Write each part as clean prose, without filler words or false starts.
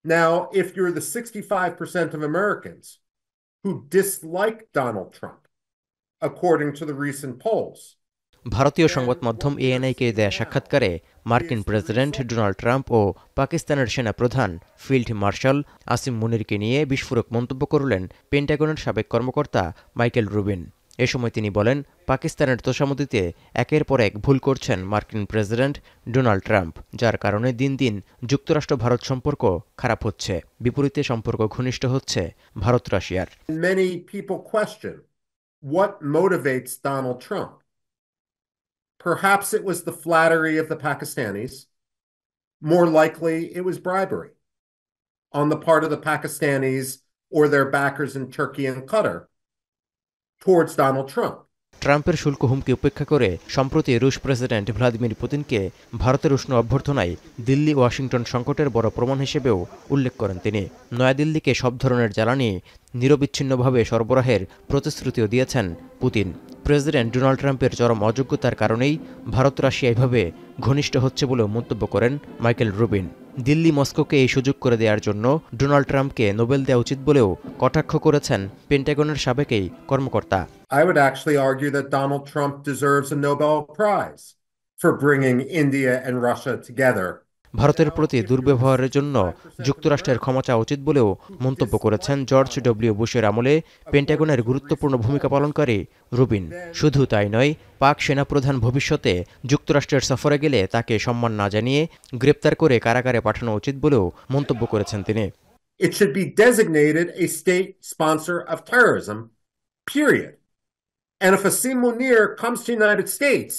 Now, if you're the 65% of Americans who dislike Donald Trump, according to the recent polls, ভারতীয় সংবাদ মাধ্যম এএনআইকে দেয়া সাক্ষাৎকারে মার্কিন প্রেসিডেন্ট ডোনাল্ড ট্রাম্প ও পাকিস্তানের সেনাপ্রধান ফিল্ড মার্শাল আসিম মুনিরকে নিয়ে বিস্ফোরক মন্তব্য করলেন পেন্টাগনের সাবেক কর্মকর্তা মাইকেল রুবিন। এ সময় তিনি বলেন, পাকিস্তানের তোষামোদীতে একের পর এক ভুল করছেন মার্কিন প্রেসিডেন্ট ডোনাল্ড ট্রাম্প, যার কারণে দিন দিন যুক্তরাষ্ট্র ভারত সম্পর্ক খারাপ হচ্ছে, বিপরীতে সম্পর্ক ঘনিষ্ঠ হচ্ছে ভারত রাশিয়ার। Many people question what motivates Donald Trump. Perhaps it was the flattery of the Pakistanis. More likely, it was bribery on the part of the Pakistanis or their backers in Turkey and Qatar towards Donald Trump. ট্রাম্পের শুল্ক হুমকি উপেক্ষা করে সম্প্রতি রুশ president Vladimir পুতিনকে ভারতের উষ্ণ অভ্যর্থনায় দিল্লি ওয়াশিংটন সংকটের বড় প্রমাণ হিসেবেও উল্লেখ করেন তিনি। নয়াদিল্লিকে সব ধরনের জ্বালানি নিরবিচ্ছিন্নভাবে সরবরাহের প্রতিশ্রুতিও দিয়েছেন পুতিন। প্রেসিডেন্ট ডোনাল্ড ট্রাম্পের চরম অযোগ্যতার কারণেই ভারত রাশিয়া এভাবে ঘনিষ্ঠ হচ্ছে বলেও মন্তব্য করেন মাইকেল রুবিন। দিল্লি মস্কোকে এই সুযোগ করে দেওয়ার জন্য ডোনাল্ড ট্রাম্পকে নোবেল দেওয়া উচিত বলেও কটাক্ষ করেছেন পেন্টাগনের সাবেক এই কর্মকর্তা। I would actually argue that Donald Trump deserves a Nobel Prize for bringing India and Russia together. ভারতের প্রতি দুর্ব্যবহারের জন্য যুক্তরাষ্ট্রের ক্ষমা চাওয়া উচিত বলেও মন্তব্য করেছেন জর্জ ডব্লিউ বুশের আমলে পেন্টাগনের গুরুত্বপূর্ণ ভূমিকা পালনকারী রুবিন। শুধু তাই নয়, পাক সেনাপ্রধান ভবিষ্যতে যুক্তরাষ্ট্রের সফরে গেলে তাকে সম্মান না জানিয়ে গ্রেপ্তার করে কারাগারে পাঠানো উচিত বলেও মন্তব্য করেছেন তিনি। It should be designated a state sponsor of terrorism, period. And if Asim Munir comes to the United States,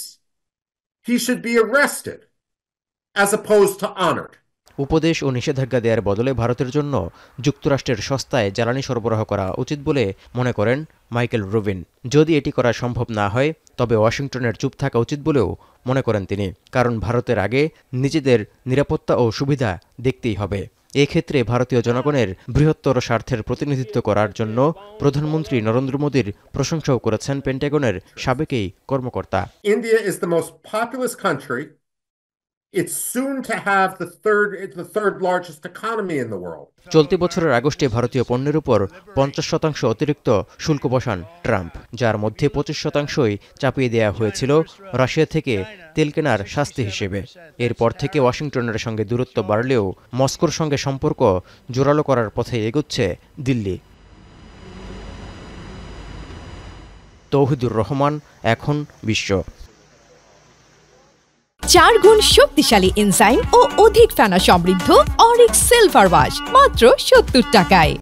he should be arrested as opposed to honored. উপদেশ ও নিষেধাজ্ঞা দেওয়ার বদলে ভারতের জন্য যুক্তরাষ্ট্রের সস্তায় জ্বালানি সরবরাহ করা উচিত বলে মনে করেন মাইকেল রুবিন। যদি এটি করা সম্ভব না হয়, তবে ওয়াশিংটনের চুপ থাকা উচিত বলেও মনে করেন তিনি, কারণ ভারতের আগে নিজেদের নিরাপত্তা ও সুবিধা দেখতেই হবে। এক্ষেত্রে ভারতীয় জনগণের বৃহত্তর স্বার্থের প্রতিনিধিত্ব করার জন্য প্রধানমন্ত্রী নরেন্দ্র মোদীর প্রশংসাও করেছেন পেন্টাগনের সাবেক এই কর্মকর্তা। India is the most populous country. It's soon to have the third largest economy in the world. চলতি বছরের আগস্টে ভারতীয় পণ্যের উপর 50% অতিরিক্ত শুল্ক বসান ট্রাম্প, যার মধ্যে 25%ই চাপিয়ে দেওয়া হয়েছিল রাশিয়া থেকে তেল কেনার শাস্তি হিসেবে। এরপর থেকে ওয়াশিংটনের সঙ্গে দূরত্ব বাড়লেও মস্কোর সঙ্গে সম্পর্ক জোরালো করার পথে এগোচ্ছে দিল্লি। তৌহিদুর রহমান, এখন বিশ্ব। 4 গুণ শক্তিশালী এনজাইম ও অধিক ফেনা সমৃদ্ধ অরিক সিলভার ওয়াশ মাত্র 70 টাকায়।